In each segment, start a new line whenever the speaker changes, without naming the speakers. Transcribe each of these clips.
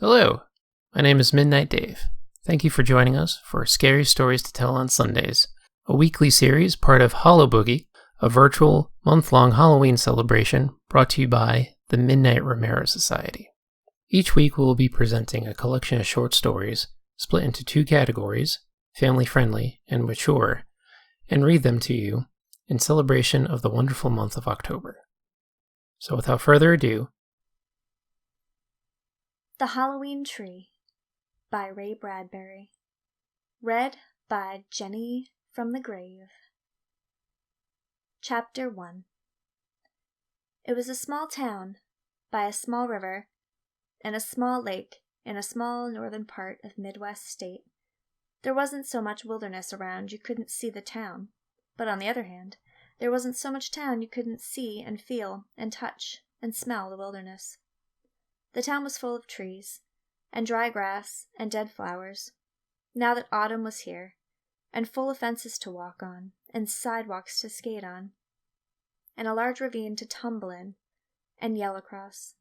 Hello, my name is Midnight Dave. Thank you for joining us for Scary Stories to Tell on Sundays, a weekly series part of Hallo'Boogie, a virtual, month-long Halloween celebration brought to you by the Midnite Romero Society. Each week we will be presenting a collection of short stories split into two categories, family-friendly and mature, and read them to you in celebration of the wonderful month of October. So without further ado,
The Halloween Tree by Ray Bradbury. Read by Jenny from the Grave. Chapter 1. It was a small town, by a small river, and a small lake in a small northern part of Midwest state. There wasn't so much wilderness around you couldn't see the town, but on the other hand, there wasn't so much town you couldn't see and feel and touch and smell the wilderness. The town was full of trees, and dry grass, and dead flowers, now that autumn was here, and full of fences to walk on, and sidewalks to skate on, and a large ravine to tumble in, and yell across.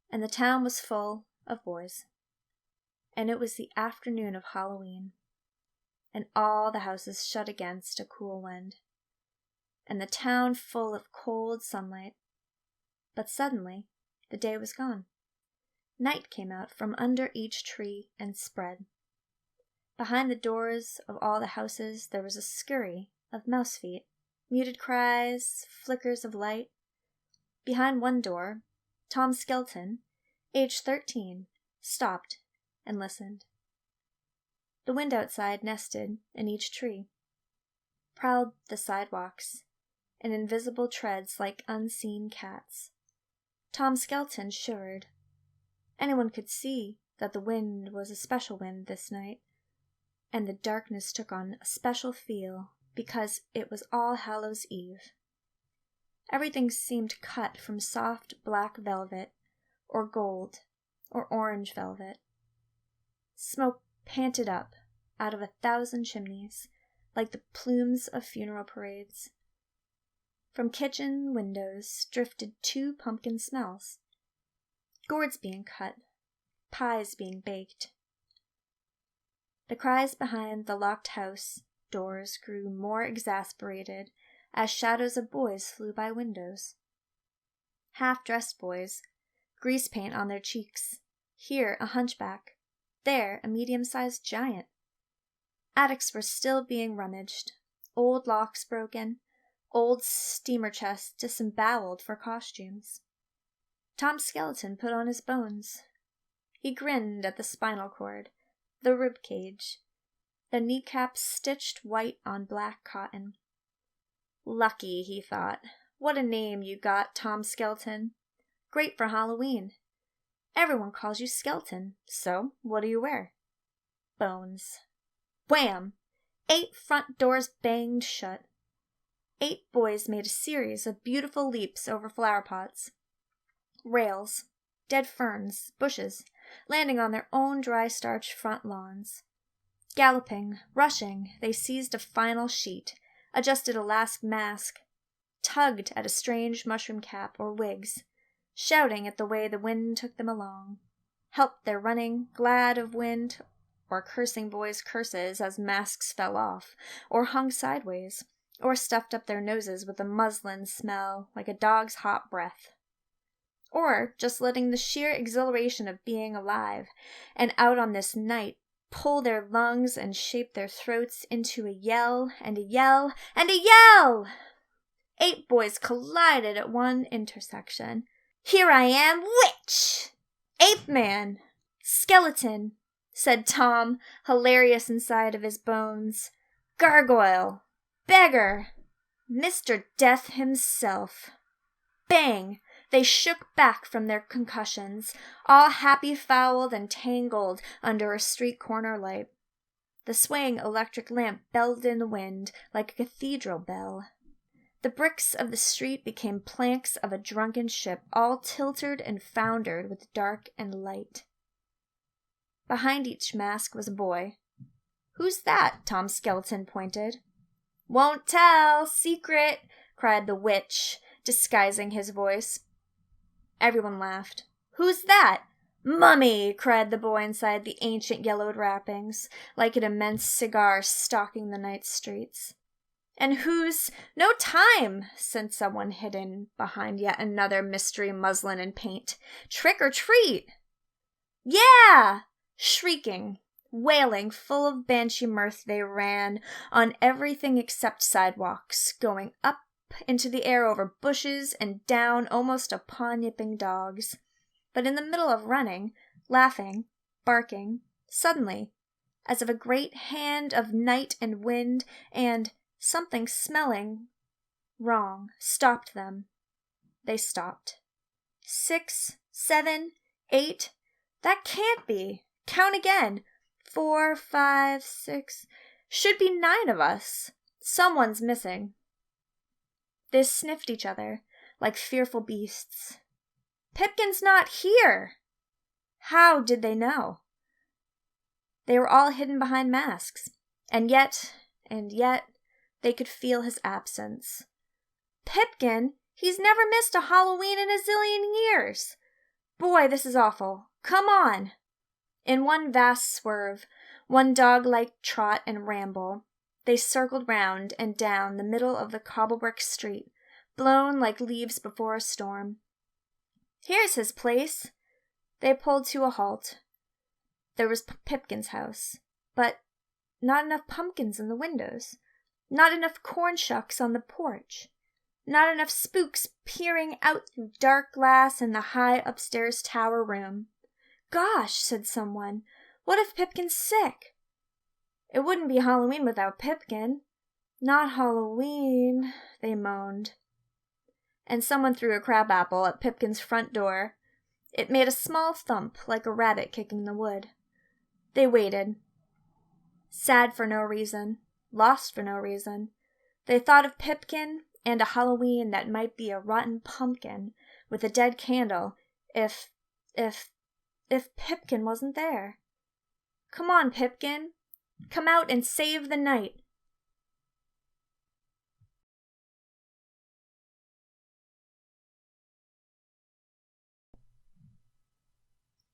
And the town was full of boys. And it was the afternoon of Halloween, and all the houses shut against a cool wind, and the town full of cold sunlight. But suddenly, the day was gone. Night came out from under each tree and spread. Behind the doors of all the houses there was a scurry of mouse feet, muted cries, flickers of light. Behind one door, Tom Skelton, age 13, stopped and listened. The wind outside nested in each tree, prowled the sidewalks in invisible treads like unseen cats. Tom Skelton shivered. Anyone could see that the wind was a special wind this night, and the darkness took on a special feel because it was All Hallows' Eve. Everything seemed cut from soft black velvet, or gold, or orange velvet. Smoke panted up out of 1,000 chimneys, like the plumes of funeral parades. From kitchen windows drifted 2 pumpkin smells. Gourds being cut, pies being baked. The cries behind the locked house doors grew more exasperated as shadows of boys flew by windows. Half-dressed boys, grease paint on their cheeks, here a hunchback, there a medium-sized giant. Attics were still being rummaged, old locks broken, old steamer chests disemboweled for costumes. Tom Skelton put on his bones. He grinned at the spinal cord, the rib cage, the kneecaps stitched white on black cotton. Lucky, he thought. What a name you got, Tom Skelton. Great for Halloween. Everyone calls you Skelton, so what do you wear? Bones. Wham! 8 front doors banged shut. 8 boys made a series of beautiful leaps over flower pots, rails, dead ferns, bushes, landing on their own dry-starched front lawns. Galloping, rushing, they seized a final sheet, adjusted a last mask, tugged at a strange mushroom cap or wigs, shouting at the way the wind took them along, helped their running, glad of wind, or cursing boys' curses as masks fell off, or hung sideways, or stuffed up their noses with a muslin smell like a dog's hot breath. Or just letting the sheer exhilaration of being alive and out on this night pull their lungs and shape their throats into a yell and a yell and a yell. 8 boys collided at one intersection. Here I am, witch! Ape man! Skeleton, said Tom, hilarious inside of his bones. Gargoyle! Beggar! Mr. Death himself. Bang! They shook back from their concussions, all happy-fouled and tangled under a street corner light. The swaying electric lamp belled in the wind like a cathedral bell. The bricks of the street became planks of a drunken ship, all tilted and foundered with dark and light. Behind each mask was a boy. Who's that? Tom Skelton pointed. Won't tell, secret, cried the witch, disguising his voice. Everyone laughed. Who's that? "Mummy!" cried the boy inside the ancient yellowed wrappings, like an immense cigar stalking the night streets. "And who's—" "No time!" said someone hidden behind yet another mystery muslin and paint. "Trick or treat!" "Yeah!" Shrieking, wailing, full of banshee mirth, they ran on everything except sidewalks, going up into the air over bushes and down almost upon yipping dogs. But in the middle of running, laughing, barking, suddenly, as if a great hand of night and wind and something smelling wrong stopped them. They stopped. 6, 7, 8. That can't be. Count again. 4, 5, 6. Should be 9 of us. Someone's missing. They sniffed each other like fearful beasts. "Pipkin's not here!" How did they know? They were all hidden behind masks, and yet, they could feel his absence. "Pipkin? He's never missed a Halloween in a zillion years! Boy, this is awful. Come on!" In one vast swerve, one dog-like trot and ramble, they circled round and down the middle of the cobble-brick street, blown like leaves before a storm. "Here's his place." They pulled to a halt. There was Pipkin's house, but not enough pumpkins in the windows, not enough corn shucks on the porch, not enough spooks peering out through dark glass in the high upstairs tower room. "Gosh," said someone, "what if Pipkin's sick?" "It wouldn't be Halloween without Pipkin." "Not Halloween," they moaned. And someone threw a crabapple at Pipkin's front door. It made a small thump like a rabbit kicking the wood. They waited. Sad for no reason, lost for no reason. They thought of Pipkin and a Halloween that might be a rotten pumpkin with a dead candle if Pipkin wasn't there. "Come on, Pipkin. Come out and save the night."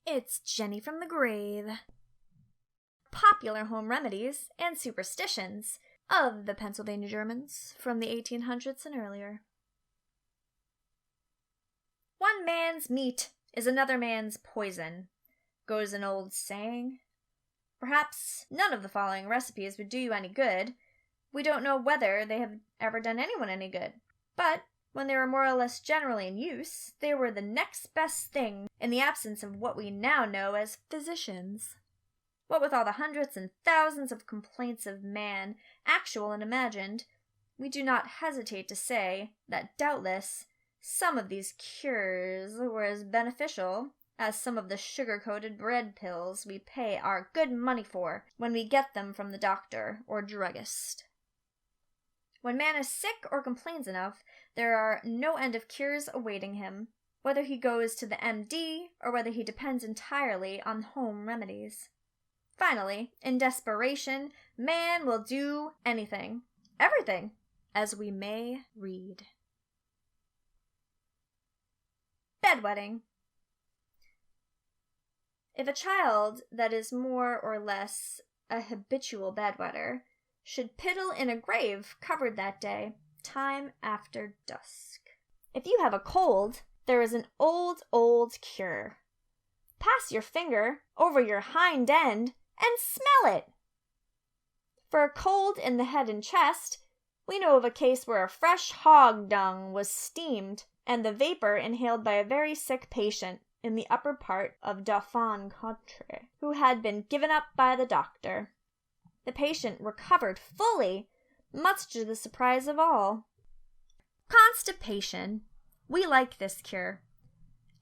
It's Jenny from the Grave. Popular home remedies and superstitions of the Pennsylvania Germans from the 1800s and earlier. "One man's meat is another man's poison," goes an old saying. Perhaps none of the following recipes would do you any good. We don't know whether they have ever done anyone any good. But when they were more or less generally in use, they were the next best thing in the absence of what we now know as physicians. What with all the hundreds and thousands of complaints of man, actual and imagined, we do not hesitate to say that doubtless some of these cures were as beneficial as some of the sugar-coated bread pills we pay our good money for when we get them from the doctor or druggist. When man is sick or complains enough, there are no end of cures awaiting him, whether he goes to the MD or whether he depends entirely on home remedies. Finally, in desperation, man will do anything, everything, as we may read. Bedwetting. If a child that is more or less a habitual bedwetter should piddle in a grave covered that day, time after dusk. If you have a cold, there is an old cure. Pass your finger over your hind end and smell it. For a cold in the head and chest, we know of a case where a fresh hog dung was steamed and the vapor inhaled by a very sick patient in the upper part of Dauphin country, who had been given up by the doctor. The patient recovered fully, much to the surprise of all. Constipation. We like this cure.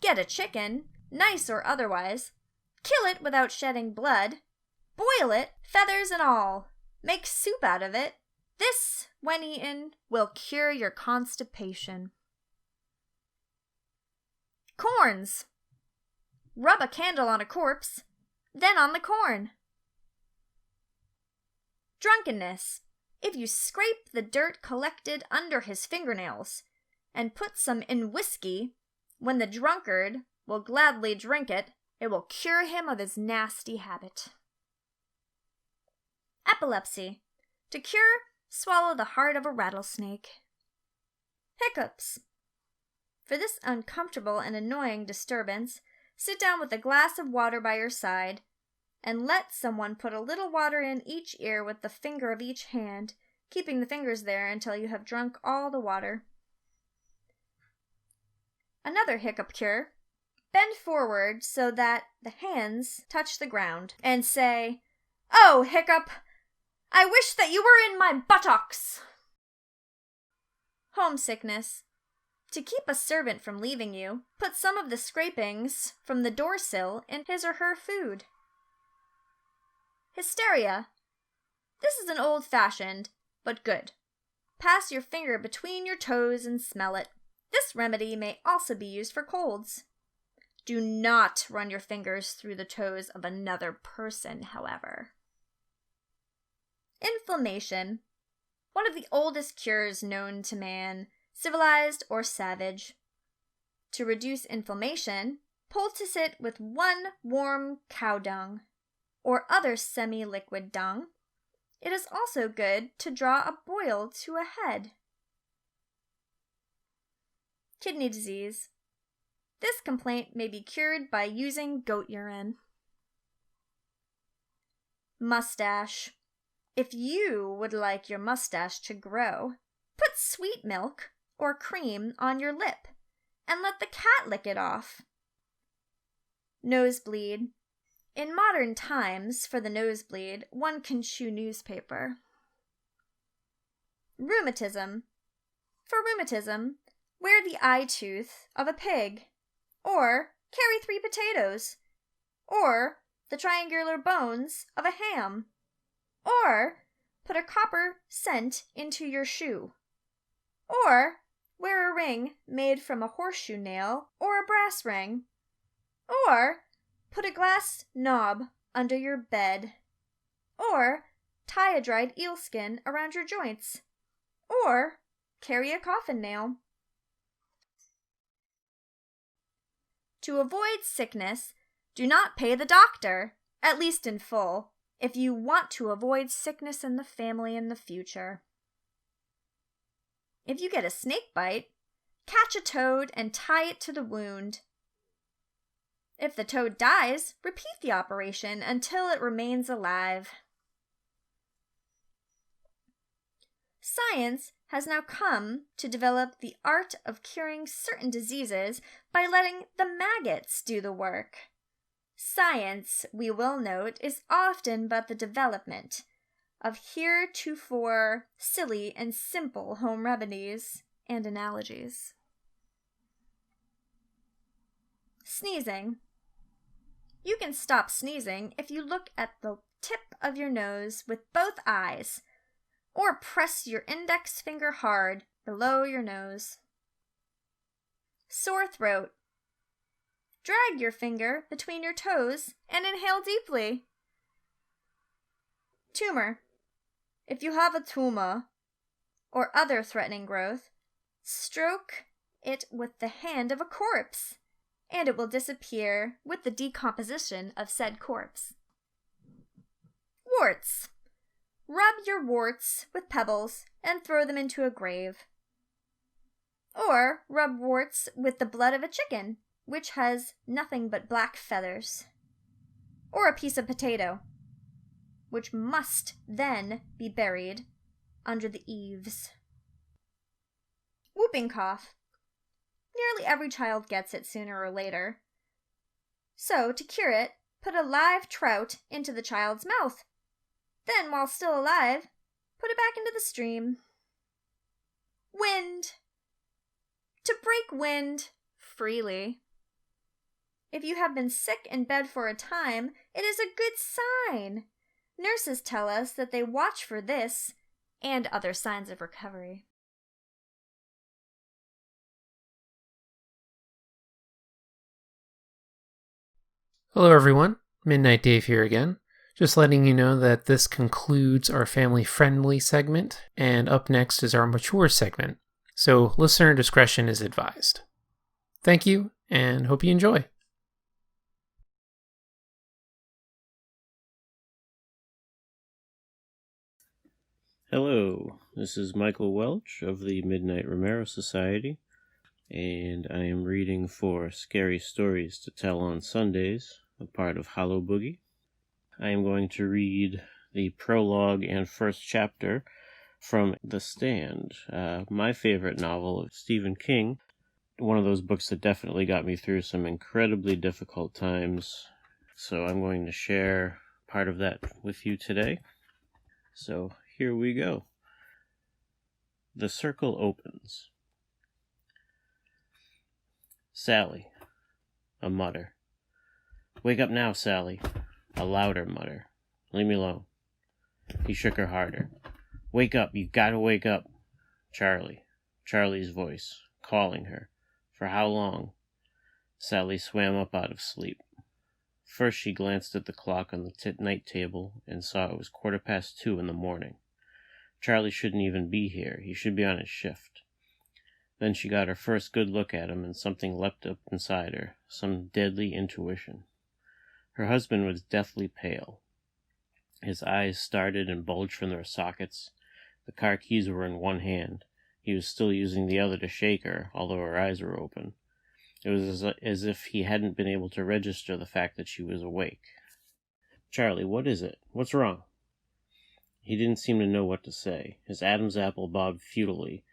Get a chicken, nice or otherwise, kill it without shedding blood, boil it, feathers and all, make soup out of it. This, when eaten, will cure your constipation. Corns. Rub a candle on a corpse, then on the corn. Drunkenness. If you scrape the dirt collected under his fingernails and put some in whiskey, when the drunkard will gladly drink it, It will cure him of his nasty habit. Epilepsy. To cure, swallow the heart of a rattlesnake. Hiccups. For this uncomfortable and annoying disturbance, sit down with a glass of water by your side, and let someone put a little water in each ear with the finger of each hand, keeping the fingers there until you have drunk all the water. Another hiccup cure. Bend forward so that the hands touch the ground, and say, "Oh, hiccup, I wish that you were in my buttocks." Homesickness. To keep a servant from leaving you, put some of the scrapings from the doorsill in his or her food. Hysteria. This is an old-fashioned, but good. Pass your finger between your toes and smell it. This remedy may also be used for colds. Do not run your fingers through the toes of another person, however. Inflammation. One of the oldest cures known to man, civilized or savage. To reduce inflammation, poultice it with 1 warm cow dung, or other semi-liquid dung. It is also good to draw a boil to a head. Kidney disease. This complaint may be cured by using goat urine. Mustache. If you would like your mustache to grow, put sweet milk or cream on your lip and let the cat lick it off. Nosebleed. In modern times, for the nosebleed, one can chew newspaper. Rheumatism. For rheumatism, wear the eye tooth of a pig, or carry 3 potatoes, or the triangular bones of a ham, or put a copper cent into your shoe, or wear a ring made from a horseshoe nail or a brass ring, or put a glass knob under your bed, or tie a dried eel skin around your joints, or carry a coffin nail. To avoid sickness, do not pay the doctor, at least in full, if you want to avoid sickness in the family in the future. If you get a snake bite, catch a toad and tie it to the wound. If the toad dies, repeat the operation until it remains alive. Science has now come to develop the art of curing certain diseases by letting the maggots do the work. Science, we will note, is often but the development of heretofore silly and simple home remedies and analogies. Sneezing. You can stop sneezing if you look at the tip of your nose with both eyes, or press your index finger hard below your nose. Sore throat. Drag your finger between your toes and inhale deeply. Tumor. If you have a tumor or other threatening growth, stroke it with the hand of a corpse, and it will disappear with the decomposition of said corpse. Warts. Rub your warts with pebbles and throw them into a grave. Or rub warts with the blood of a chicken, which has nothing but black feathers. Or a piece of potato, which must then be buried under the eaves. Whooping cough. Nearly every child gets it sooner or later. So, to cure it, put a live trout into the child's mouth. Then, while still alive, put it back into the stream. Wind. To break wind freely. If you have been sick in bed for a time, it is a good sign. Nurses tell us that they watch for this and other signs of recovery.
Hello everyone, Midnight Dave here again. Just letting you know that this concludes our family-friendly segment, and up next is our mature segment, so listener discretion is advised. Thank you, and hope you enjoy.
Hello, this is Michael Welch of the Midnite Romero Society, and I am reading for Scary Stories to Tell on Sundays, a part of Hallo'Boogie. I am going to read the prologue and first chapter from The Stand, my favorite novel of Stephen King, one of those books that definitely got me through some incredibly difficult times, so I'm going to share part of that with you today. So here we go. The circle opens. Sally. A mutter. Wake up now, Sally. A louder mutter. Leave me alone. He shook her harder. Wake up, you gotta wake up. Charlie. Charlie's voice, calling her. For how long? Sally swam up out of sleep. First she glanced at the clock on the night table and saw it was 2:15 in the morning. Charlie shouldn't even be here. He should be on his shift. Then she got her first good look at him, and something leapt up inside her, some deadly intuition. Her husband was deathly pale. His eyes started and bulged from their sockets. The car keys were in one hand. He was still using the other to shake her, although her eyes were open. It was as if he hadn't been able to register the fact that she was awake. Charlie, what is it? What's wrong? He didn't seem to know what to say. His Adam's apple bobbed futilely,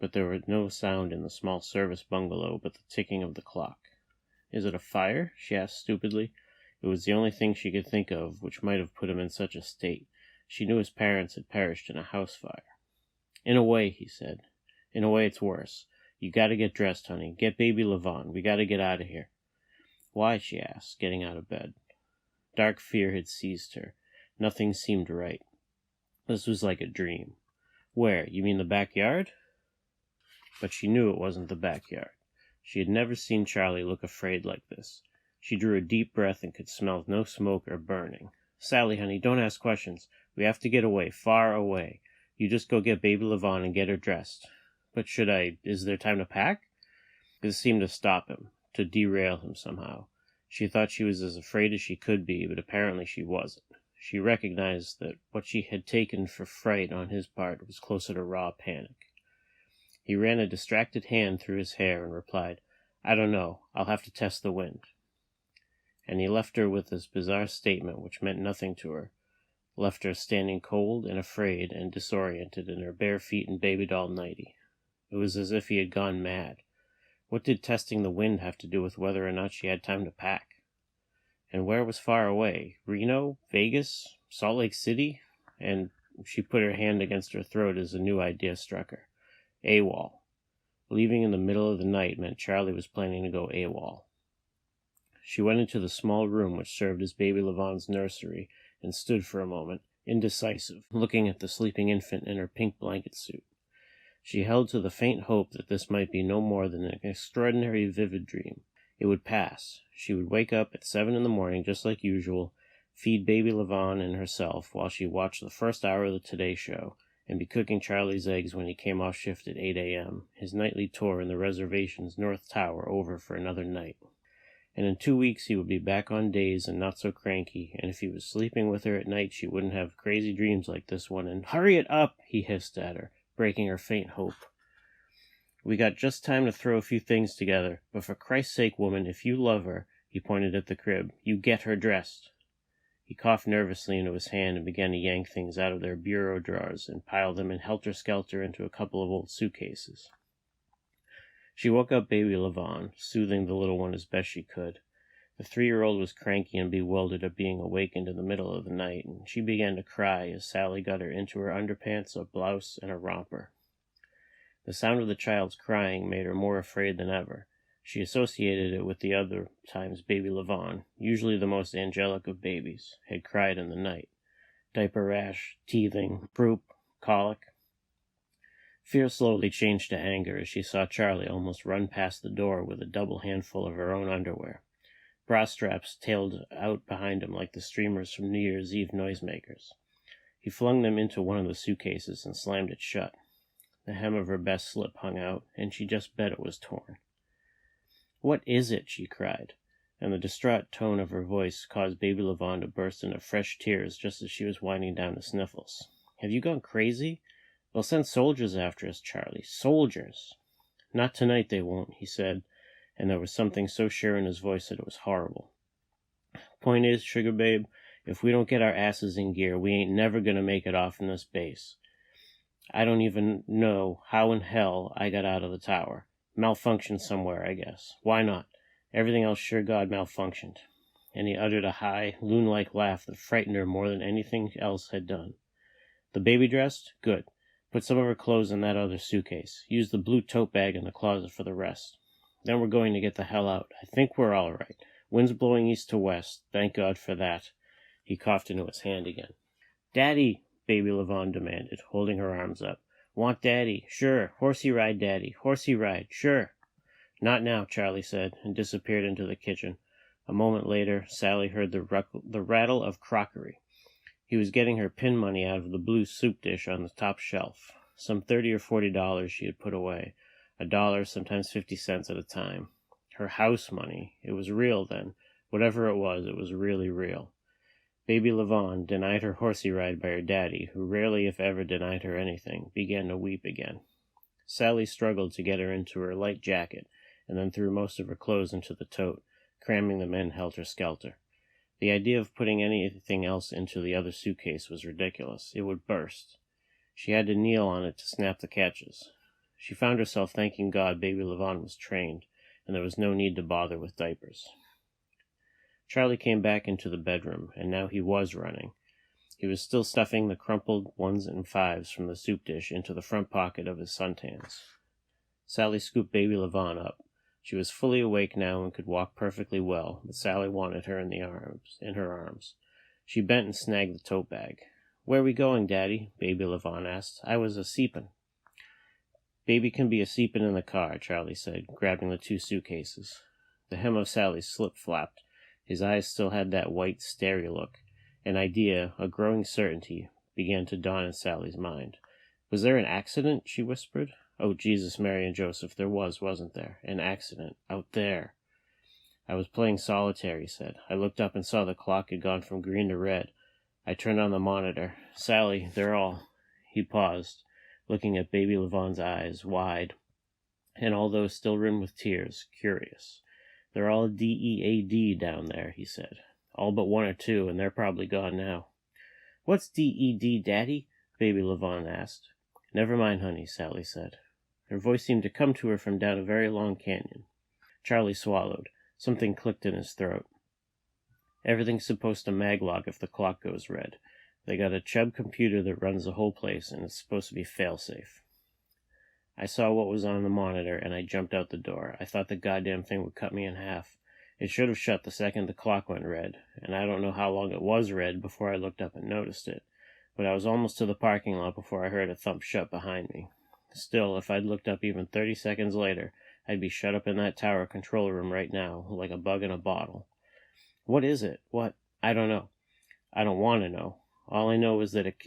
but there was no sound in the small service bungalow but the ticking of the clock. Is it a fire? She asked stupidly. It was the only thing she could think of which might have put him in such a state. She knew his parents had perished in a house fire. In a way, he said. In a way, it's worse. You gotta get dressed, honey. Get baby Levon. We gotta get out of here. Why? She asked, getting out of bed. Dark fear had seized her. Nothing seemed right. This was like a dream. Where? You mean the backyard? But she knew it wasn't the backyard. She had never seen Charlie look afraid like this. She drew a deep breath and could smell no smoke or burning. Sally, honey, don't ask questions. We have to get away, far away. You just go get baby Levon and get her dressed. But is there time to pack? This seemed to stop him, to derail him somehow. She thought she was as afraid as she could be, but apparently she wasn't. She recognized that what she had taken for fright on his part was closer to raw panic. He ran a distracted hand through his hair and replied, I don't know. I'll have to test the wind. And he left her with this bizarre statement which meant nothing to her, left her standing cold and afraid and disoriented in her bare feet and baby doll nightie. It was as if he had gone mad. What did testing the wind have to do with whether or not she had time to pack? And where was far away? Reno? Vegas? Salt Lake City? And she put her hand against her throat as a new idea struck her. AWOL. Leaving in the middle of the night meant Charlie was planning to go AWOL. She went into the small room which served as baby Levon's nursery and stood for a moment, indecisive, looking at the sleeping infant in her pink blanket suit. She held to the faint hope that this might be no more than an extraordinary vivid dream. It would pass. She would wake up at 7 in the morning just like usual, feed baby Levon and herself while she watched the first hour of the Today Show, and be cooking Charlie's eggs when he came off shift at 8 a.m., his nightly tour in the reservation's North Tower over for another night. And in 2 weeks he would be back on days and not so cranky, and if he was sleeping with her at night she wouldn't have crazy dreams like this one, and hurry it up, he hissed at her, breaking her faint hope. We got just time to throw a few things together, but for Christ's sake, woman, if you love her, he pointed at the crib, you get her dressed. He coughed nervously into his hand and began to yank things out of their bureau drawers and pile them in helter-skelter into a couple of old suitcases. She woke up baby Levon, soothing the little one as best she could. The 3-year-old was cranky and bewildered at being awakened in the middle of the night, and she began to cry as Sally got her into her underpants, a blouse, and a romper. The sound of the child's crying made her more afraid than ever. She associated it with the other times baby Levon, usually the most angelic of babies, had cried in the night. Diaper rash, teething, croup, colic. Fear slowly changed to anger as she saw Charlie almost run past the door with a double handful of her own underwear. Bra straps tailed out behind him like the streamers from New Year's Eve noisemakers. He flung them into one of the suitcases and slammed it shut. The hem of her best slip hung out, and she just bet it was torn. "What is it?" she cried, and the distraught tone of her voice caused baby Levon to burst into fresh tears just as she was winding down to sniffles. "Have you gone crazy? They'll send soldiers after us, Charlie. Soldiers. Not tonight they won't, he said, and there was something so sure in his voice that it was horrible. Point is, sugar babe, if we don't get our asses in gear, we ain't never gonna make it off in this base. I don't even know how in hell I got out of the tower. Malfunctioned somewhere, I guess. Why not? Everything else sure God malfunctioned. And he uttered a high, loon-like laugh that frightened her more than anything else had done. The baby dressed? Good. Put some of her clothes in that other suitcase. Use the blue tote bag in the closet for the rest. Then we're going to get the hell out. I think we're all right. Wind's blowing east to west. Thank God for that. He coughed into his hand again. Daddy, Baby Levon demanded, holding her arms up. Want Daddy? Sure. Horsey ride, Daddy. Horsey ride. Sure. Not now, Charlie said, and disappeared into the kitchen. A moment later, Sally heard the rattle of crockery. He was getting her pin money out of the blue soup dish on the top shelf. Some $30 or $40 she had put away. $1, sometimes 50 cents at a time. Her house money. It was real then. Whatever it was really real. Baby Levon, denied her horsey ride by her daddy, who rarely if ever denied her anything, began to weep again. Sally struggled to get her into her light jacket, and then threw most of her clothes into the tote, cramming them in helter-skelter. The idea of putting anything else into the other suitcase was ridiculous. It would burst. She had to kneel on it to snap the catches. She found herself thanking God Baby Levon was trained, and there was no need to bother with diapers. Charlie came back into the bedroom, and now he was running. He was still stuffing the crumpled 1s and 5s from the soup dish into the front pocket of his suntans. Sally scooped Baby Levon up. She was fully awake now and could walk perfectly well, but Sally wanted her in her arms. She bent and snagged the tote bag. Where we going, Daddy? Baby Levon asked. I was a-seepin'. Baby can be a-seepin' in the car, Charlie said, grabbing the 2 suitcases. The hem of Sally's slip flapped. His eyes still had that white, starey look. An idea, a growing certainty, began to dawn in Sally's mind. Was there an accident? She whispered. Oh, Jesus, Mary, and Joseph, there wasn't there? An accident. Out there. I was playing solitaire, he said. I looked up and saw the clock had gone from green to red. I turned on the monitor. Sally, they're all... He paused, looking at Baby Levon's eyes, wide, and all those still rimmed with tears, curious. They're all DEAD down there, he said. All but 1 or 2, and they're probably gone now. What's DED, Daddy? Baby Levon asked. Never mind, honey, Sally said. Her voice seemed to come to her from down a very long canyon. Charlie swallowed. Something clicked in his throat. Everything's supposed to maglog if the clock goes red. They got a Chubb computer that runs the whole place, and it's supposed to be fail-safe. I saw what was on the monitor, and I jumped out the door. I thought the goddamn thing would cut me in half. It should have shut the second the clock went red, and I don't know how long it was red before I looked up and noticed it. But I was almost to the parking lot before I heard it thump shut behind me. Still, if I'd looked up even 30 seconds later, I'd be shut up in that tower control room right now, like a bug in a bottle. What is it? What? I don't know. I don't want to know. All I know is that it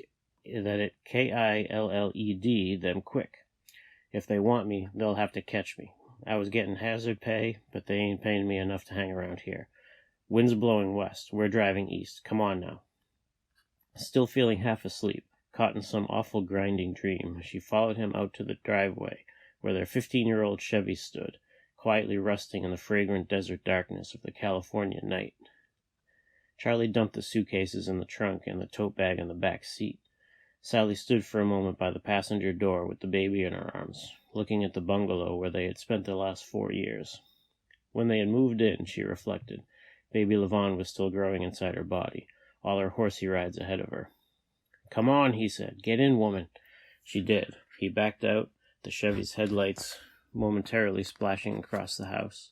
KILLED them quick. If they want me, they'll have to catch me. I was getting hazard pay, but they ain't paying me enough to hang around here. Wind's blowing west. We're driving east. Come on now. Still feeling half asleep, caught in some awful grinding dream, she followed him out to the driveway, where their 15-year-old Chevy stood, quietly rusting in the fragrant desert darkness of the California night. Charlie dumped the suitcases in the trunk and the tote bag in the back seat. Sally stood for a moment by the passenger door with the baby in her arms, looking at the bungalow where they had spent the last 4 years. When they had moved in, she reflected, Baby Levon was still growing inside her body, all her horsey rides ahead of her. Come on, he said. Get in, woman. She did. He backed out, the Chevy's headlights momentarily splashing across the house.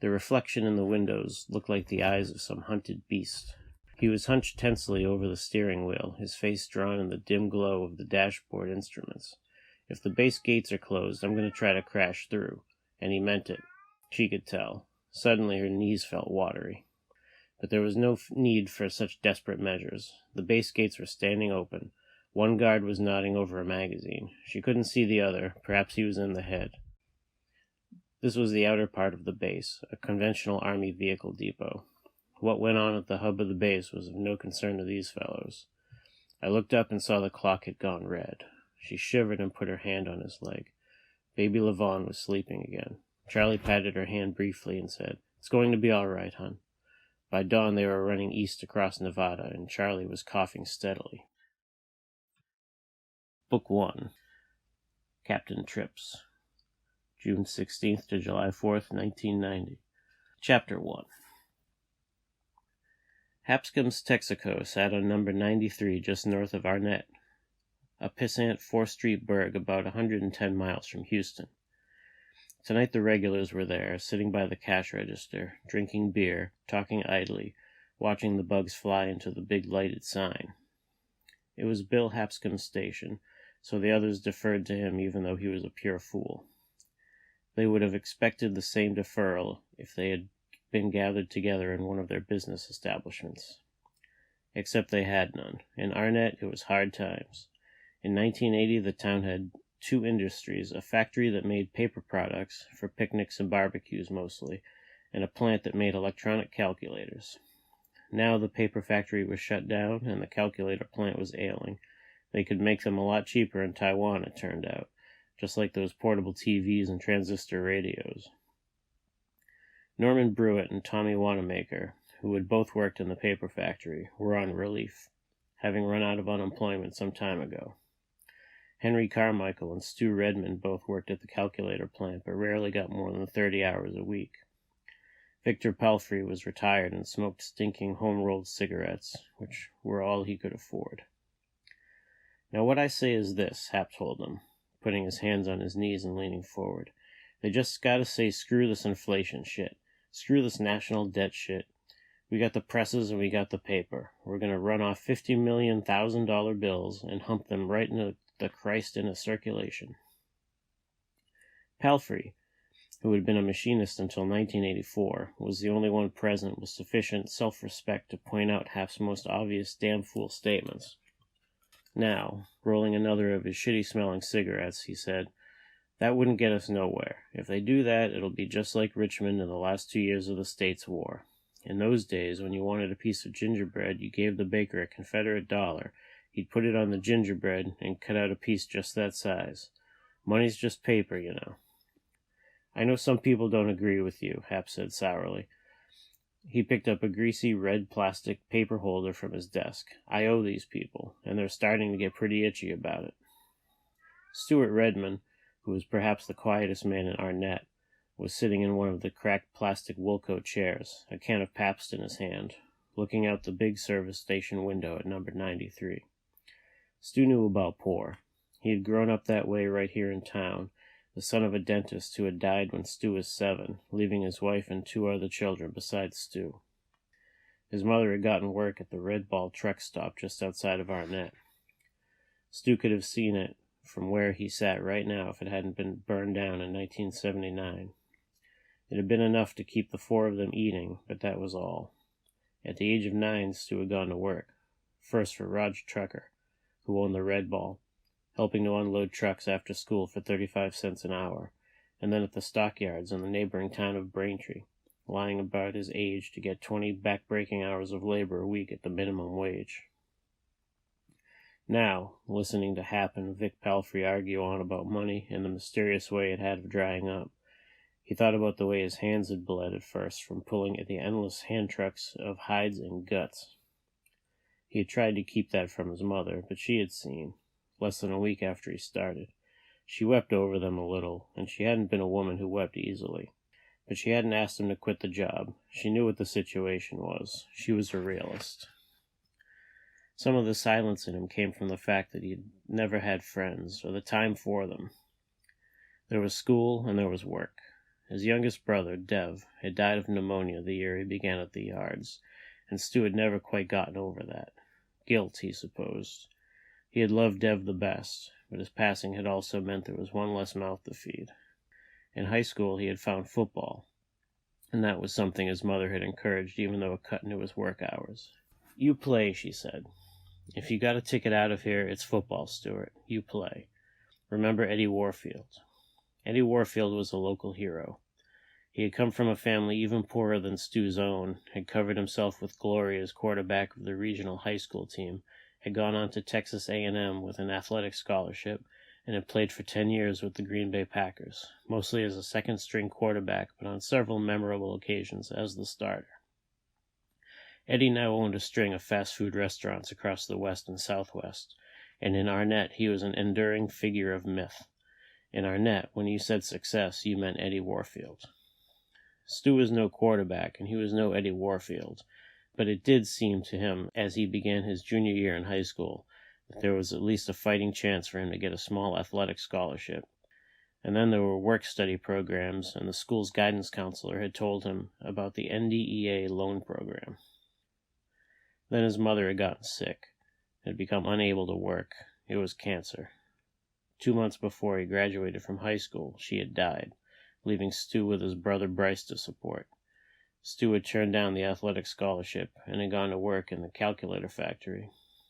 The reflection in the windows looked like the eyes of some hunted beast. He was hunched tensely over the steering wheel, his face drawn in the dim glow of the dashboard instruments. If the base gates are closed, I'm going to try to crash through. And he meant it. She could tell. Suddenly her knees felt watery. But there was no need for such desperate measures. The base gates were standing open. One guard was nodding over a magazine. She couldn't see the other. Perhaps he was in the head. This was the outer part of the base, a conventional army vehicle depot. What went on at the hub of the base was of no concern to these fellows. I looked up and saw the clock had gone red. She shivered and put her hand on his leg. Baby Levon was sleeping again. Charlie patted her hand briefly and said, "It's going to be all right, hon." By dawn they were running east across Nevada, and Charlie was coughing steadily. Book 1. Captain Trips. June 16th to July 4th, 1990. Chapter 1. Hapscom's Texaco sat on number 93 just north of Arnett, a pissant 4th Street burg about 110 miles from Houston. Tonight the regulars were there, sitting by the cash register, drinking beer, talking idly, watching the bugs fly into the big lighted sign. It was Bill Hapscom's station, so the others deferred to him even though he was a pure fool. They would have expected the same deferral if they had been gathered together in one of their business establishments. Except they had none. In Arnett, it was hard times. In 1980, the town had 2 industries, a factory that made paper products, for picnics and barbecues mostly, and a plant that made electronic calculators. Now the paper factory was shut down, and the calculator plant was ailing. They could make them a lot cheaper in Taiwan, it turned out, just like those portable TVs and transistor radios. Norman Brewitt and Tommy Wanamaker, who had both worked in the paper factory, were on relief, having run out of unemployment some time ago. Henry Carmichael and Stu Redmond both worked at the calculator plant, but rarely got more than 30 hours a week. Victor Palfrey was retired and smoked stinking home-rolled cigarettes, which were all he could afford. "Now what I say is this," Hap told them, putting his hands on his knees and leaning forward. "They just gotta say screw this inflation shit. Screw this national debt shit. We got the presses and we got the paper. We're gonna run off $50 million bills and hump them right into the Christ in a circulation." Palfrey, who had been a machinist until 1984, was the only one present with sufficient self-respect to point out Hap's most obvious damn fool statements. Now, rolling another of his shitty-smelling cigarettes, he said, "That wouldn't get us nowhere. If they do that, it'll be just like Richmond in the last 2 years of the States' War. In those days, when you wanted a piece of gingerbread, you gave the baker a Confederate dollar. He'd put it on the gingerbread and cut out a piece just that size. Money's just paper, you know." "I know some people don't agree with you," Hap said sourly. He picked up a greasy red plastic paper holder from his desk. "I owe these people, and they're starting to get pretty itchy about it." Stuart Redmond, who was perhaps the quietest man in Arnett, was sitting in one of the cracked plastic Wilco chairs, a can of Pabst in his hand, looking out the big service station window at number 93. Stu knew about poor. He had grown up that way right here in town, the son of a dentist who had died when Stu was 7, leaving his wife and 2 other children besides Stu. His mother had gotten work at the Red Ball truck stop just outside of Arnett. Stu could have seen it from where he sat right now if it hadn't been burned down in 1979. It had been enough to keep the 4 of them eating, but that was all. At the age of 9, Stu had gone to work, first for Raj Trucker, who owned the Red Ball, helping to unload trucks after school for 35 cents an hour, and then at the stockyards in the neighboring town of Braintree, lying about his age to get 20 back-breaking hours of labor a week at the minimum wage. Now, listening to Hap and Vic Palfrey argue on about money and the mysterious way it had of drying up, he thought about the way his hands had bled at first from pulling at the endless hand trucks of hides and guts. He had tried to keep that from his mother, but she had seen, less than a week after he started. She wept over them a little, and she hadn't been a woman who wept easily. But she hadn't asked him to quit the job. She knew what the situation was. She was a realist. Some of the silence in him came from the fact that he had never had friends, or the time for them. There was school, and there was work. His youngest brother, Dev, had died of pneumonia the year he began at the yards, and Stu had never quite gotten over that. Guilt, he supposed. He had loved Dev the best, but his passing had also meant there was one less mouth to feed. In high school he had found football, and that was something his mother had encouraged even though it cut into his work hours. "You play," she said. "If you got a ticket out of here, it's football, Stuart. You play. Remember Eddie Warfield." Eddie Warfield was a local hero. He had come from a family even poorer than Stu's own, had covered himself with glory as quarterback of the regional high school team, had gone on to Texas A&M with an athletic scholarship, and had played for 10 years with the Green Bay Packers, mostly as a second-string quarterback, but on several memorable occasions as the starter. Eddie now owned a string of fast food restaurants across the West and Southwest, and in Arnett he was an enduring figure of myth. In Arnett, when you said success, you meant Eddie Warfield. Stu was no quarterback, and he was no Eddie Warfield, but it did seem to him, as he began his junior year in high school, that there was at least a fighting chance for him to get a small athletic scholarship. And then there were work-study programs, and the school's guidance counselor had told him about the NDEA loan program. Then his mother had gotten sick, had become unable to work. It was cancer. 2 months before he graduated from high school, she had died, leaving Stu with his brother Bryce to support. Stu had turned down the athletic scholarship and had gone to work in the calculator factory.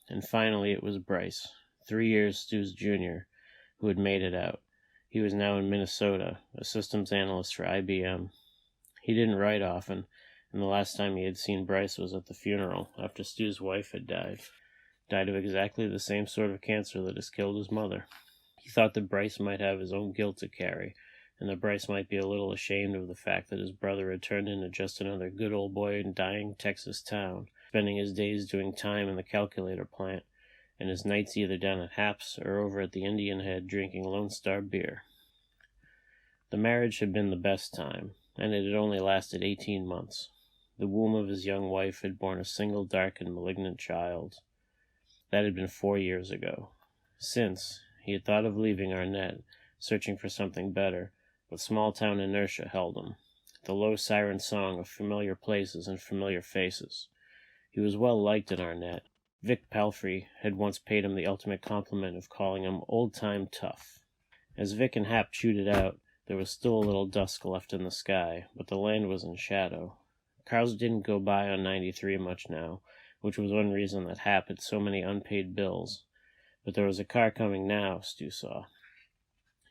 And finally it was Bryce, 3 years Stu's junior, who had made it out. He was now in Minnesota, a systems analyst for IBM. He didn't write often, and the last time he had seen Bryce was at the funeral after Stu's wife had died of exactly the same sort of cancer that has killed his mother. He thought that Bryce might have his own guilt to carry, and that Bryce might be a little ashamed of the fact that his brother had turned into just another good old boy in dying Texas town, spending his days doing time in the calculator plant, and his nights either down at Haps or over at the Indian Head drinking Lone Star beer. The marriage had been the best time, and it had only lasted 18 months. The womb of his young wife had borne a single dark and malignant child. That had been 4 years ago. Since, he had thought of leaving Arnett, searching for something better, but small-town inertia held him, the low siren song of familiar places and familiar faces. He was well liked in Arnett. Vic Palfrey had once paid him the ultimate compliment of calling him old-time tough. As Vic and Hap chewed it out, there was still a little dusk left in the sky, but the land was in shadow. Cars didn't go by on 93 much now, which was one reason that Hap had so many unpaid bills. But there was a car coming now, Stu saw.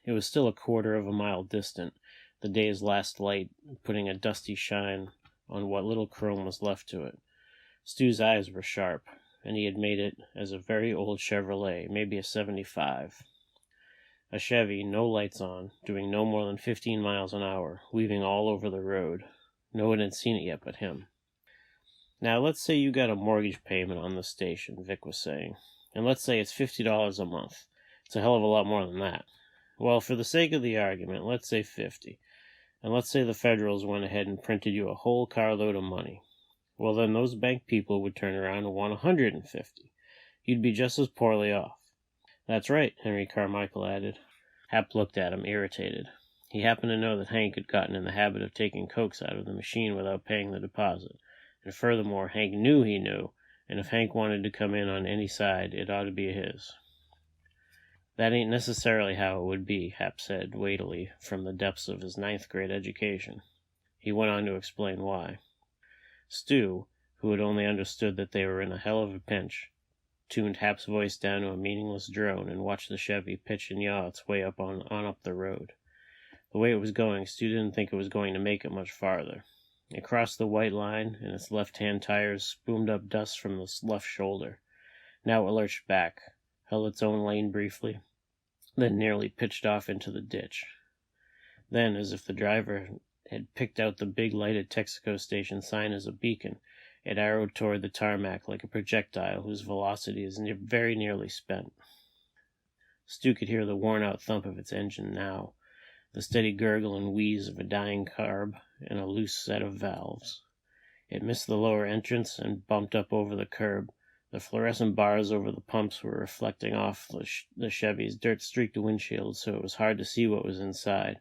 It was still a quarter of a mile distant, the day's last light putting a dusty shine on what little chrome was left to it. Stu's eyes were sharp, and he had made it as a very old Chevrolet, maybe a 75. A Chevy, no lights on, doing no more than 15 miles an hour, weaving all over the road. No one had seen it yet but him. Now, let's say you got a mortgage payment on the station, Vic was saying, and let's say it's $50 a month. It's a hell of a lot more than that. Well, for the sake of the argument, let's say 50. And let's say the Federals went ahead and printed you a whole carload of money. Well, then those bank people would turn around and want 150. You'd be just as poorly off. That's right, Henry Carmichael added. Hap looked at him, irritated. He happened to know that Hank had gotten in the habit of taking cokes out of the machine without paying the deposit. And furthermore, Hank knew he knew, and if Hank wanted to come in on any side, it ought to be his. That ain't necessarily how it would be, Hap said, weightily, from the depths of his 9th grade education. He went on to explain why. Stu, who had only understood that they were in a hell of a pinch, tuned Hap's voice down to a meaningless drone and watched the Chevy pitch and yaw its way up on up the road. The way it was going, Stu didn't think it was going to make it much farther. It crossed the white line, and its left-hand tires spumed up dust from the left shoulder. Now it lurched back, held its own lane briefly, then nearly pitched off into the ditch. Then, as if the driver had picked out the big lighted Texaco station sign as a beacon, it arrowed toward the tarmac like a projectile whose velocity is very nearly spent. Stu could hear the worn-out thump of its engine now, the steady gurgle and wheeze of a dying carb and a loose set of valves. It missed the lower entrance and bumped up over the curb. The fluorescent bars over the pumps were reflecting off the Chevy's dirt-streaked windshield, so it was hard to see what was inside,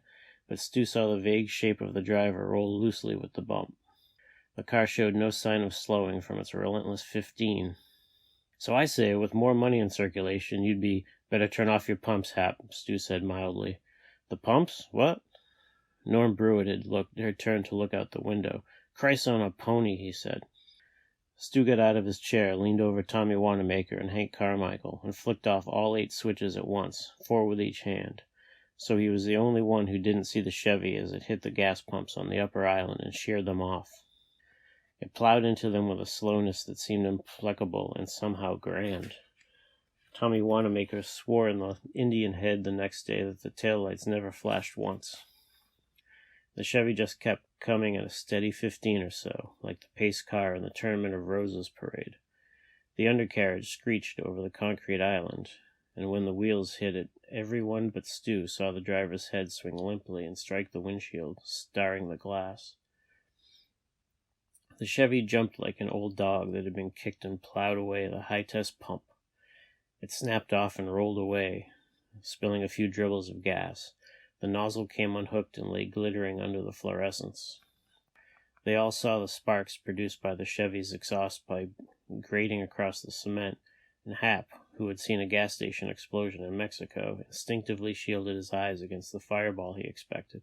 but Stu saw the vague shape of the driver roll loosely with the bump. The car showed no sign of slowing from its relentless 15. So I say, with more money in circulation, you'd be better turn off your pumps, Hap, Stu said mildly. The pumps? What? Norm Brewitt had turned to look out the window. Christ on a pony, he said. Stu got out of his chair, leaned over Tommy Wanamaker and Hank Carmichael, and flicked off all 8 switches at once, 4 with each hand. So he was the only one who didn't see the Chevy as it hit the gas pumps on the upper island and sheared them off. It plowed into them with a slowness that seemed implacable and somehow grand. Tommy Wanamaker swore in the Indian Head the next day that the taillights never flashed once. The Chevy just kept coming at a steady 15 or so, like the pace car in the Tournament of Roses parade. The undercarriage screeched over the concrete island, and when the wheels hit it, everyone but Stu saw the driver's head swing limply and strike the windshield, starring the glass. The Chevy jumped like an old dog that had been kicked and plowed away at a high-test pump. It snapped off and rolled away, spilling a few dribbles of gas. The nozzle came unhooked and lay glittering under the fluorescence. They all saw the sparks produced by the Chevy's exhaust pipe grating across the cement, and Hap, who had seen a gas station explosion in Mexico, instinctively shielded his eyes against the fireball he expected.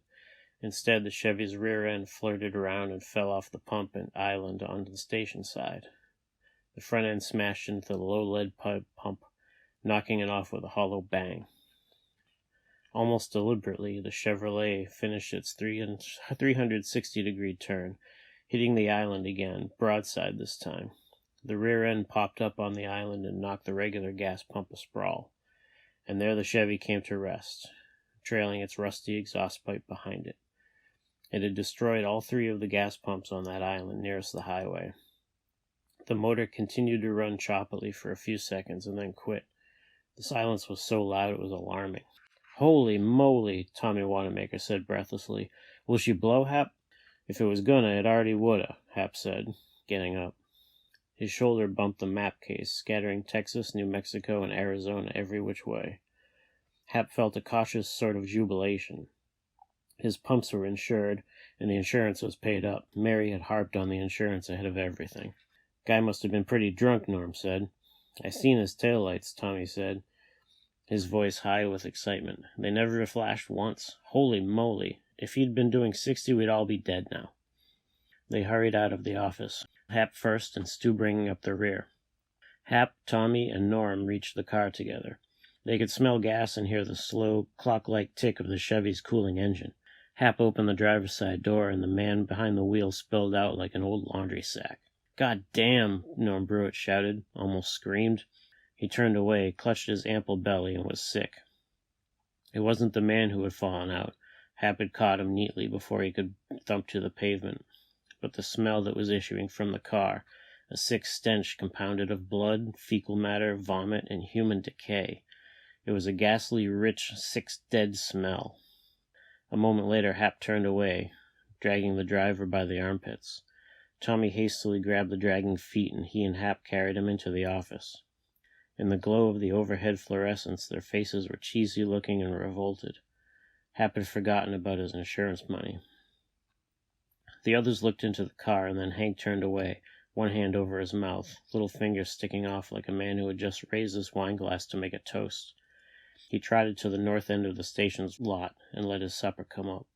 Instead, the Chevy's rear end flirted around and fell off the pump and island onto the station side. The front end smashed into the low lead pipe pump, knocking it off with a hollow bang. Almost deliberately, the Chevrolet finished its 360-degree turn, hitting the island again, broadside this time. The rear end popped up on the island and knocked the regular gas pump asprawl, and there the Chevy came to rest, trailing its rusty exhaust pipe behind it. It had destroyed all 3 of the gas pumps on that island nearest the highway. The motor continued to run choppily for a few seconds and then quit. The silence was so loud it was alarming. "Holy moly," Tommy Wanamaker said breathlessly. "Will she blow, Hap?" "If it was gonna, it already woulda," Hap said, getting up. His shoulder bumped the map case, scattering Texas, New Mexico, and Arizona every which way. Hap felt a cautious sort of jubilation. His pumps were insured, and the insurance was paid up. Mary had harped on the insurance ahead of everything. "Guy must have been pretty drunk," Norm said. "I seen his taillights," Tommy said, his voice high with excitement. "They never flashed once. Holy moly. If he'd been doing 60, we'd all be dead now." They hurried out of the office, Hap first and Stu bringing up the rear. Hap, Tommy, and Norm reached the car together. They could smell gas and hear the slow, clock-like tick of the Chevy's cooling engine. Hap opened the driver's side door, and the man behind the wheel spilled out like an old laundry sack. "God damn!" Norm Brewitt shouted, almost screamed. He turned away, clutched his ample belly, and was sick. It wasn't the man who had fallen out. Hap had caught him neatly before he could thump to the pavement, but the smell that was issuing from the car, a sick stench compounded of blood, fecal matter, vomit, and human decay. It was a ghastly, rich, sick-dead smell. A moment later, Hap turned away, dragging the driver by the armpits. Tommy hastily grabbed the dragging feet, and he and Hap carried him into the office. In the glow of the overhead fluorescence, their faces were cheesy-looking and revolted. Hap had forgotten about his insurance money. The others looked into the car, and then Hank turned away, one hand over his mouth, little finger sticking off like a man who had just raised his wine glass to make a toast. He trotted to the north end of the station's lot and let his supper come up.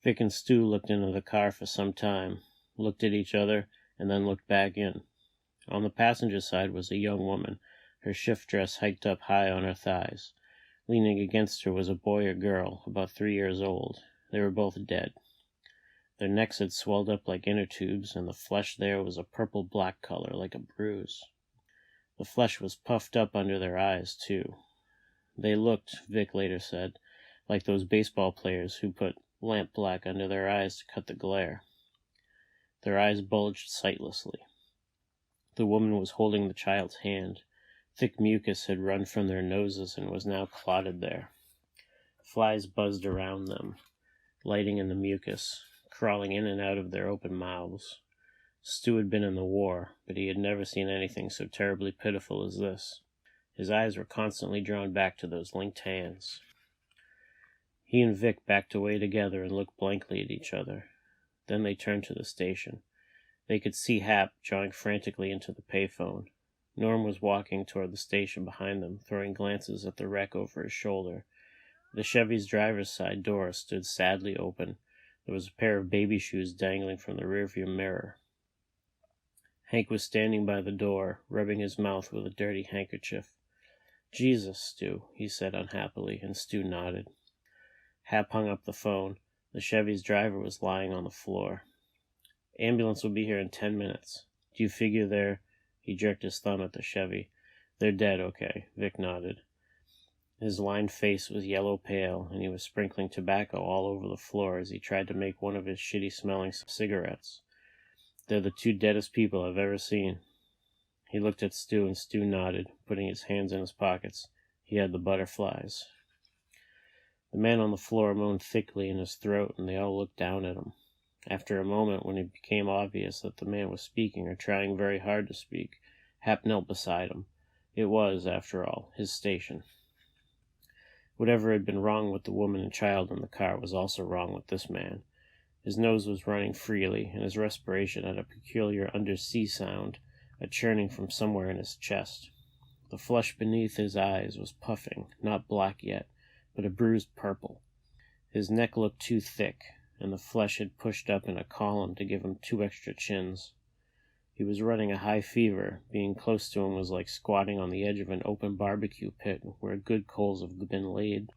Vic and Stu looked into the car for some time, looked at each other, and then looked back in. On the passenger side was a young woman, her shift dress hiked up high on her thighs. Leaning against her was a boy or girl, about 3 years old. They were both dead. Their necks had swelled up like inner tubes, and the flesh there was a purple-black color, like a bruise. The flesh was puffed up under their eyes, too. They looked, Vic later said, like those baseball players who put lamp-black under their eyes to cut the glare. Their eyes bulged sightlessly. The woman was holding the child's hand. Thick mucus had run from their noses and was now clotted there. Flies buzzed around them, lighting in the mucus, crawling in and out of their open mouths. Stu had been in the war, but he had never seen anything so terribly pitiful as this. His eyes were constantly drawn back to those linked hands. He and Vic backed away together and looked blankly at each other. Then they turned to the station. They could see Hap jawing frantically into the payphone. Norm was walking toward the station behind them, throwing glances at the wreck over his shoulder. The Chevy's driver's side door stood sadly open. There was a pair of baby shoes dangling from the rearview mirror. Hank was standing by the door, rubbing his mouth with a dirty handkerchief. "Jesus, Stu," he said unhappily, and Stu nodded. Hap hung up the phone. The Chevy's driver was lying on the floor. "Ambulance will be here in 10 minutes. Do you figure they're—" He jerked his thumb at the Chevy. They're dead, okay, Vic nodded. His lined face was yellow pale, and he was sprinkling tobacco all over the floor as he tried to make one of his shitty-smelling cigarettes. They're the two deadest people I've ever seen. He looked at Stu, and Stu nodded, putting his hands in his pockets. He had the butterflies. The man on the floor moaned thickly in his throat, and they all looked down at him. After a moment, when it became obvious that the man was speaking or trying very hard to speak, Hap knelt beside him. It was, after all, his station. Whatever had been wrong with the woman and child in the car was also wrong with this man. His nose was running freely, and his respiration had a peculiar undersea sound, a churning from somewhere in his chest. The flesh beneath his eyes was puffing, not black yet, but a bruised purple. His neck looked too thick, and the flesh had pushed up in a column to give him 2 extra chins. He was running a high fever. Being close to him was like squatting on the edge of an open barbecue pit where good coals have been laid.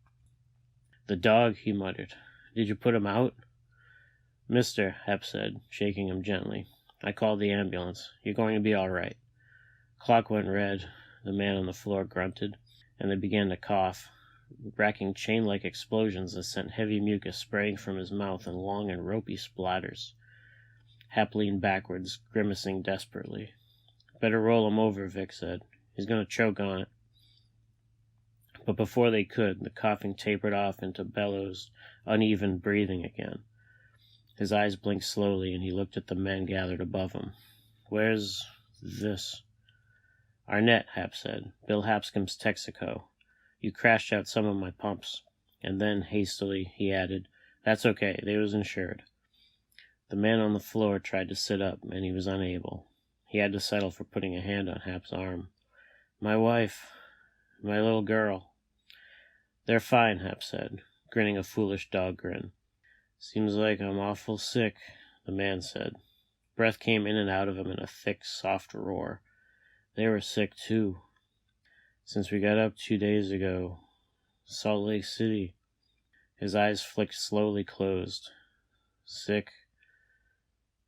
"The dog," he muttered. "Did you put him out?" "Mister," Hap said, shaking him gently, "I called the ambulance. You're going to be all right." Clock went red. The man on the floor grunted, and they began to cough, racking chain-like explosions that sent heavy mucus spraying from his mouth in long and ropey splatters. Hap leaned backwards, grimacing desperately. "Better roll him over," Vic said. "He's going to choke on it." But before they could, the coughing tapered off into bellows, uneven breathing again. His eyes blinked slowly, and he looked at the men gathered above him. "Where's this?" "Arnett," Hap said. "Bill Hapscom's Texaco. You crashed out some of my pumps." And then, hastily, he added, "That's okay. They was insured." The man on the floor tried to sit up, and he was unable. He had to settle for putting a hand on Hap's arm. "My wife. My little girl." "They're fine," Hap said, grinning a foolish dog grin. "Seems like I'm awful sick," the man said. Breath came in and out of him in a thick, soft roar. They were sick, too. "Since we got up 2 days ago. Salt Lake City." His eyes flicked slowly closed. "Sick.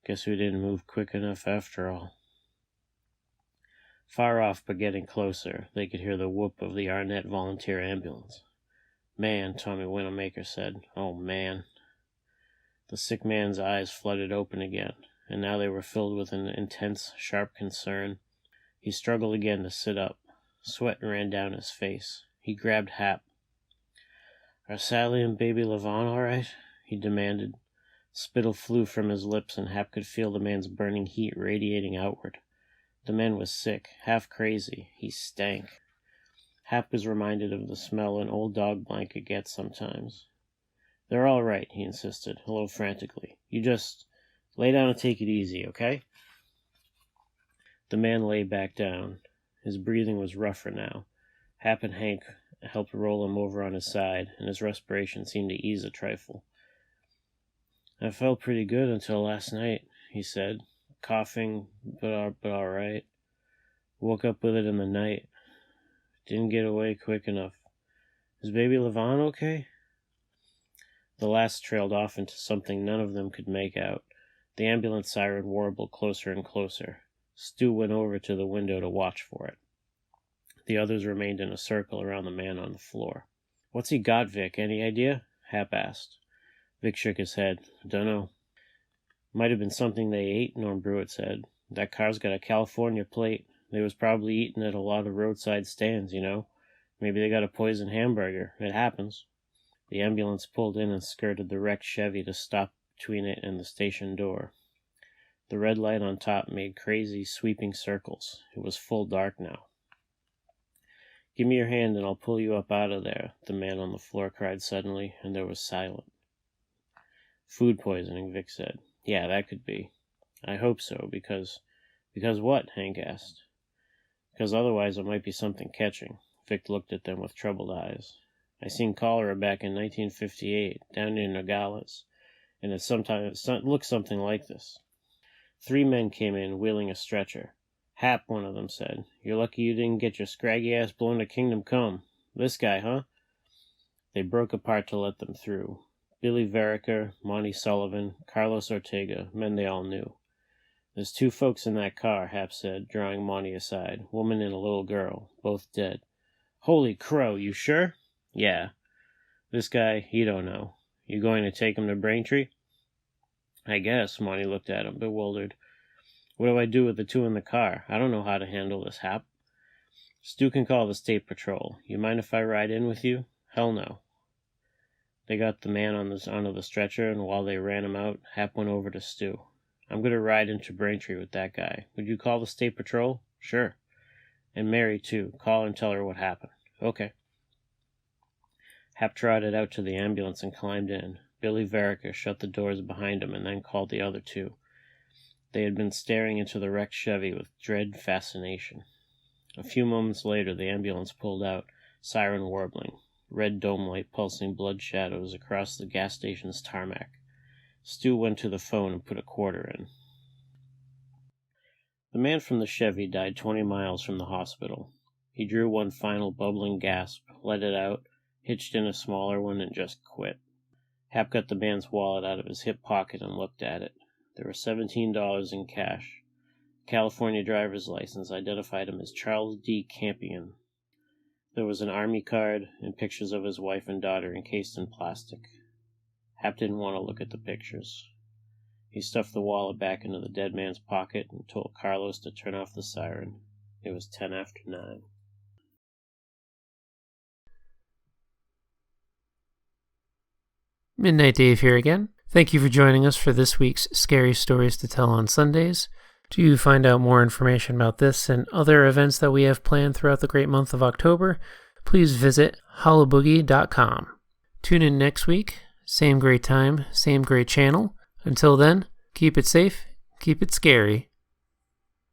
Guess we didn't move quick enough after all." Far off, but getting closer, they could hear the whoop of the Arnett Volunteer Ambulance. "Man," Tommy Winamaker said. "Oh, man." The sick man's eyes flooded open again, and now they were filled with an intense, sharp concern. He struggled again to sit up. Sweat ran down his face. He grabbed Hap. "Are Sally and baby Levon all right?" he demanded. Spittle flew from his lips, and Hap could feel the man's burning heat radiating outward. The man was sick, half crazy. He stank. Hap was reminded of the smell an old dog blanket gets sometimes. "They're all right," he insisted, a little frantically. "You just lay down and take it easy, okay?" The man lay back down. His breathing was rougher now. Hap and Hank helped roll him over on his side, and his respiration seemed to ease a trifle. "I felt pretty good until last night," he said, coughing, but all right. "Woke up with it in the night. Didn't get away quick enough. Is baby Levon okay?" The last trailed off into something none of them could make out. The ambulance siren warbled closer and closer. Stu went over to the window to watch for it. The others remained in a circle around the man on the floor. "What's he got, Vic? Any idea?" Hap asked. Vic shook his head. "Dunno." "Might have been something they ate," Norm Brewitt said. "That car's got a California plate. They was probably eating at a lot of roadside stands, you know. Maybe they got a poison hamburger. It happens." The ambulance pulled in and skirted the wrecked Chevy to stop between it and the station door. The red light on top made crazy, sweeping circles. It was full dark now. "Give me your hand and I'll pull you up out of there," the man on the floor cried suddenly, and there was silence. "Food poisoning," Vic said. "Yeah, that could be." "I hope so, because..." "Because what?" Hank asked. "Because otherwise it might be something catching." Vic looked at them with troubled eyes. "I seen cholera back in 1958, down near Nogales, and it looked something like this." 3 men came in, wheeling a stretcher. "Hap," one of them said. "You're lucky you didn't get your scraggy ass blown to Kingdom Come. This guy, huh?" They broke apart to let them through. Billy Verica, Monty Sullivan, Carlos Ortega, men they all knew. There's 2 folks in that car, Hap said, drawing Monty aside. Woman and a little girl, both dead. Holy crow, you sure? Yeah. This guy, he don't know. You going to take him to Braintree? I guess. Monty looked at him, bewildered. What do I do with the 2 in the car? I don't know how to handle this, Hap. Stu can call the state patrol. You mind if I ride in with you? Hell no. They got the man onto the stretcher, and while they ran him out, Hap went over to Stu. I'm going to ride into Braintree with that guy. Would you call the state patrol? Sure. And Mary, too. Call and tell her what happened. Okay. Hap trotted out to the ambulance and climbed in. Billy Verica shut the doors behind him and then called the other 2. They had been staring into the wrecked Chevy with dread fascination. A few moments later, the ambulance pulled out, siren warbling, red dome light pulsing blood shadows across the gas station's tarmac. Stu went to the phone and put a quarter in. The man from the Chevy died 20 miles from the hospital. He drew one final bubbling gasp, let it out, hitched in a smaller one, and just quit. Hap got the man's wallet out of his hip pocket and looked at it. There were $17 in cash. A California driver's license identified him as Charles D. Campion. There was an army card and pictures of his wife and daughter encased in plastic. Hap didn't want to look at the pictures. He stuffed the wallet back into the dead man's pocket and told Carlos to turn off the siren. It was 10 after 9.
Midnight Dave here again. Thank you for joining us for this week's Scary Stories to Tell on Sundays. To find out more information about this and other events that we have planned throughout the great month of October, please visit Hallo'Boogie.com. Tune in next week. Same great time, same great channel. Until then, keep it safe, keep it scary.